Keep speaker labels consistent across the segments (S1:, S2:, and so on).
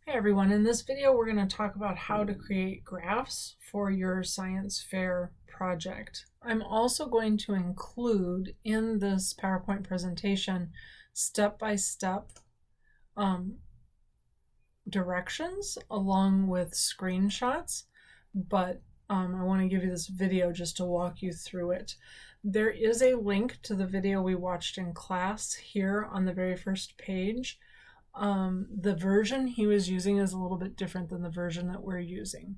S1: Hey everyone, in this video we're going to talk about how to create graphs for your science fair project. I'm also going to include in this PowerPoint presentation step-by-step directions along with screenshots, but I want to give you this video just to walk you through it. There is a link to the video we watched in class here on the very first page. The version he was using is a little bit different than the version that we're using.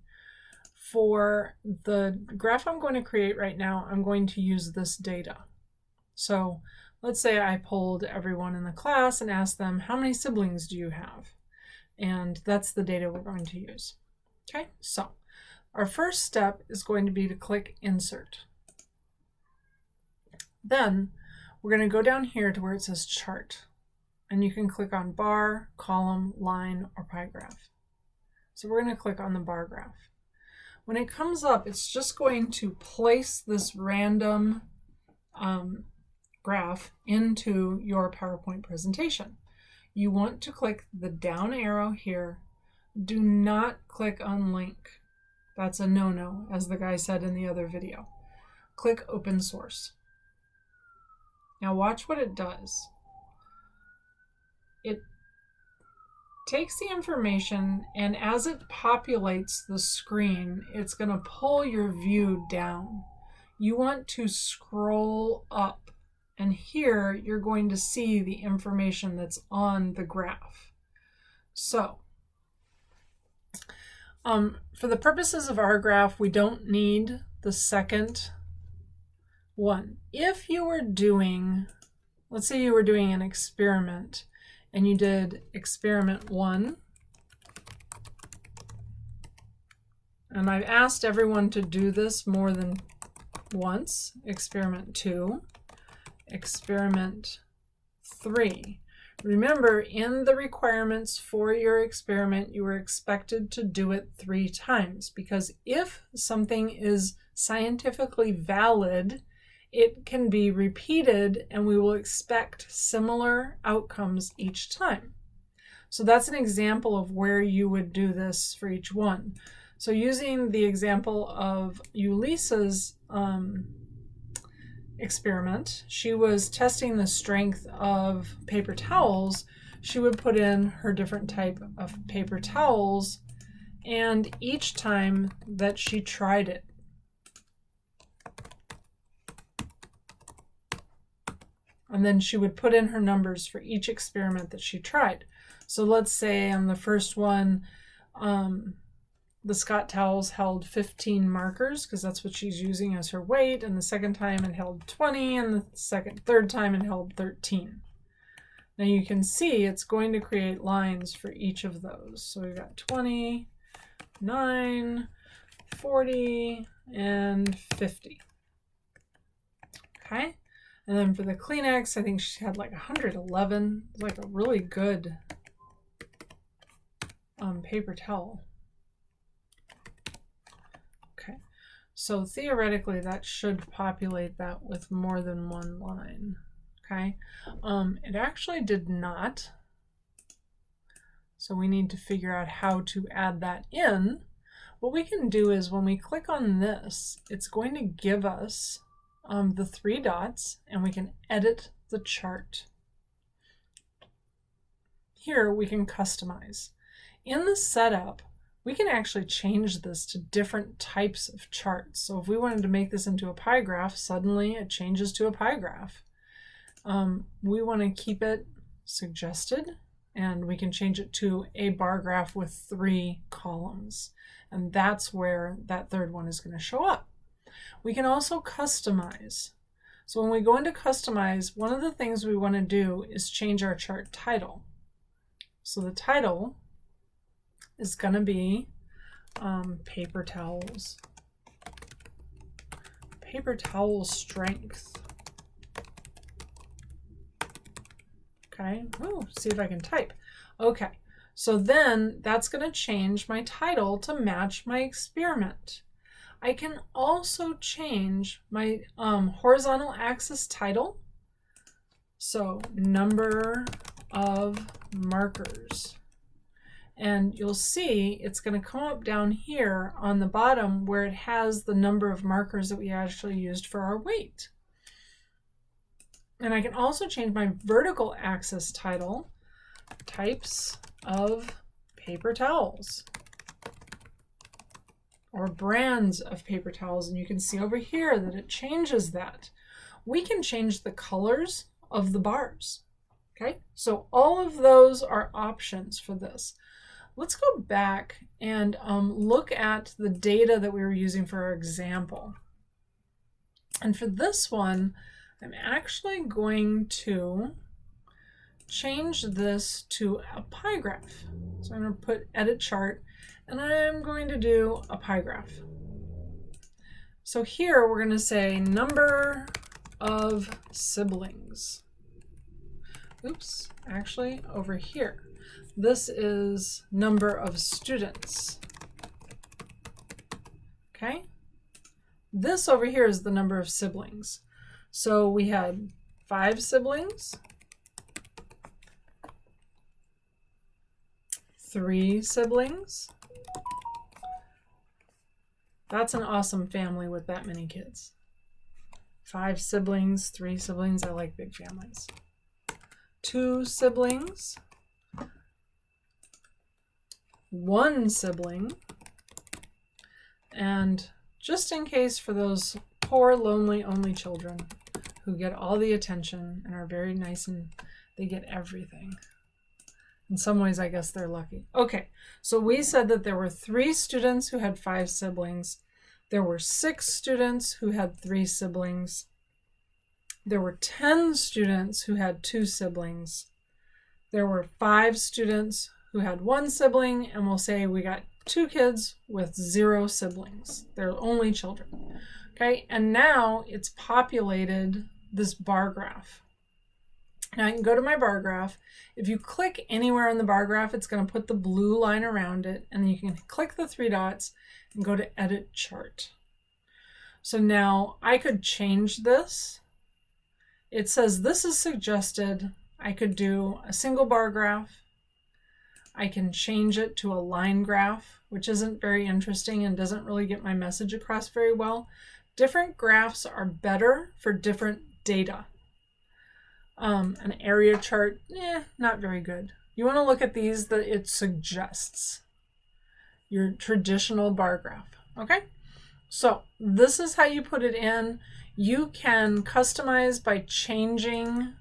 S1: For the graph I'm going to create right now, I'm going to use this data. So let's say I polled everyone in the class and asked them, how many siblings do you have? And that's the data we're going to use. Okay, so our first step is going to be to click Insert. Then we're going to go down here to where it says Chart. And you can click on bar, column, line, or pie graph. So we're going to click on the bar graph. When it comes up, it's just going to place this random graph into your PowerPoint presentation. You want to click the down arrow here. Do not click on link. That's a no-no, as the guy said in the other video. Click open source. Now watch what it does. It takes the information, and as it populates the screen, it's going to pull your view down. You want to scroll up, and here you're going to see the information that's on the graph. So, for the purposes of our graph, we don't need the second one. If you were doing, let's say you were doing an experiment, and you did experiment 1, and I've asked everyone to do this more than once. Experiment 2, experiment 3. Remember, in the requirements for your experiment, you were expected to do it 3 times, because if something is scientifically valid, it can be repeated and we will expect similar outcomes each time. So that's an example of where you would do this for each one. So using the example of Ulisa's experiment, she was testing the strength of paper towels. She would put in her different type of paper towels, and each time that she tried it, and then she would put in her numbers for each experiment that she tried. So let's say on the first one, the Scott towels held 15 markers, because that's what she's using as her weight, and the second time it held 20, and the third time it held 13. Now you can see it's going to create lines for each of those. So we've got 20, 9, 40, and 50. Okay? And then for the Kleenex, I think she had like 111, like a really good paper towel. Okay, so theoretically that should populate that with more than one line. Okay, it actually did not. So we need to figure out how to add that in. What we can do is when we click on this, it's going to give us the 3 dots, and we can edit the chart. Here we can customize. In the setup, we can actually change this to different types of charts. So if we wanted to make this into a pie graph, suddenly it changes to a pie graph. We want to keep it suggested, and we can change it to a bar graph with 3 columns. And that's where that third one is going to show up. We can also customize. So when we go into customize, one of the things we want to do is change our chart title. So the title is going to be paper towels. Paper towel strength. Okay, see if I can type. Okay, so then that's going to change my title to match my experiment. I can also change my horizontal axis title. So number of markers. And you'll see it's going to come up down here on the bottom where it has the number of markers that we actually used for our weight. And I can also change my vertical axis title, types of paper towels, or brands of paper towels. And you can see over here that it changes that. We can change the colors of the bars. Okay, so all of those are options for this. Let's go back and look at the data that we were using for our example. And for this one, I'm actually going to change this to a pie graph. So I'm going to put edit chart, and I'm going to do a pie graph. So here we're going to say number of siblings. Oops, actually over here. This is number of students. Okay? This over here is the number of siblings. So we had 5 siblings, 3 siblings. That's an awesome family with that many kids. 5 siblings, 3 siblings. I like big families. 2 siblings, 1 sibling, and just in case for those poor, lonely, only children who get all the attention and are very nice and they get everything. In some ways, I guess they're lucky. Okay, so we said that there were 3 students who had 5 siblings. There were 6 students who had 3 siblings. There were 10 students who had 2 siblings. There were 5 students who had 1 sibling, and we'll say we got 2 kids with 0 siblings. They're only children. Okay, and now it's populated this bar graph. Now I can go to my bar graph. If you click anywhere on the bar graph, it's going to put the blue line around it, and then you can click the 3 dots and go to edit chart. So now I could change this. It says this is suggested. I could do a single bar graph. I can change it to a line graph, which isn't very interesting and doesn't really get my message across very well. Different graphs are better for different data. An area chart, not very good. You want to look at these that it suggests. Your traditional bar graph, okay? So this is how you put it in. You can customize by changing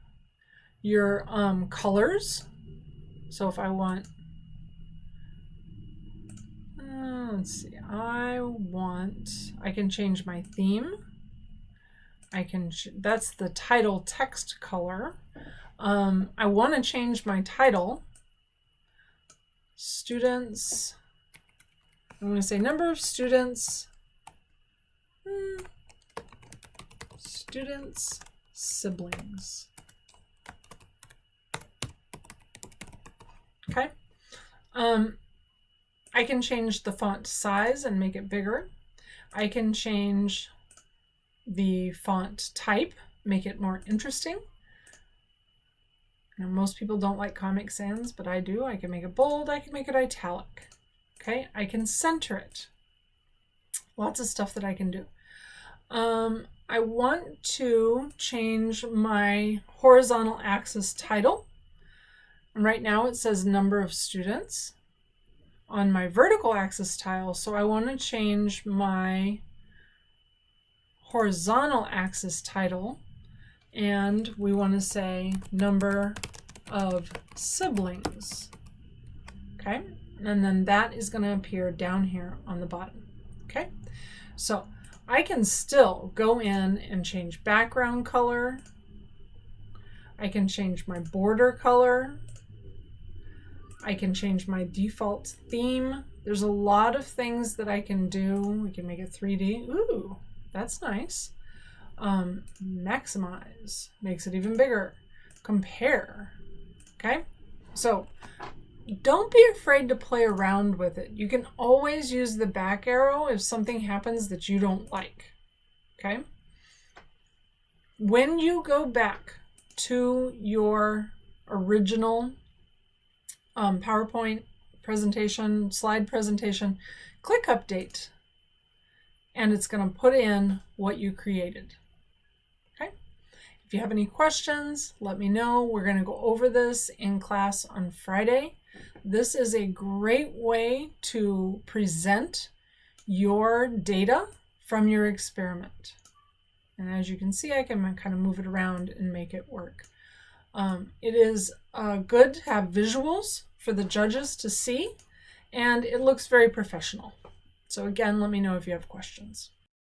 S1: your colors. So if I want, let's see, I can change my theme. That's the title text color. I want to change my title. Students, I'm going to say number of students. Students, siblings. Okay. I can change the font size and make it bigger. I can change the font type, make it more interesting. Now, most people don't like Comic Sans, but I do. I can make it bold. I can make it italic. Okay. I can center it. Lots of stuff that I can do. I want to change my horizontal axis title. And right now it says number of students on my vertical axis tile. So I want to change my horizontal axis title, and we want to say number of siblings. Okay. And then that is going to appear down here on the bottom. Okay. So I can still go in and change background color. I can change my border color. I can change my default theme. There's a lot of things that I can do. We can make it 3D. Ooh, that's nice. Maximize makes it even bigger. Compare. Okay, so don't be afraid to play around with it. You can always use the back arrow if something happens that you don't like. Okay, when you go back to your original PowerPoint presentation, slide presentation, click update, and it's going to put in what you created. Okay. If you have any questions, let me know. We're going to go over this in class on Friday. This is a great way to present your data from your experiment. And as you can see, I can kind of move it around and make it work. It is good to have visuals for the judges to see, and it looks very professional. So again, let me know if you have questions.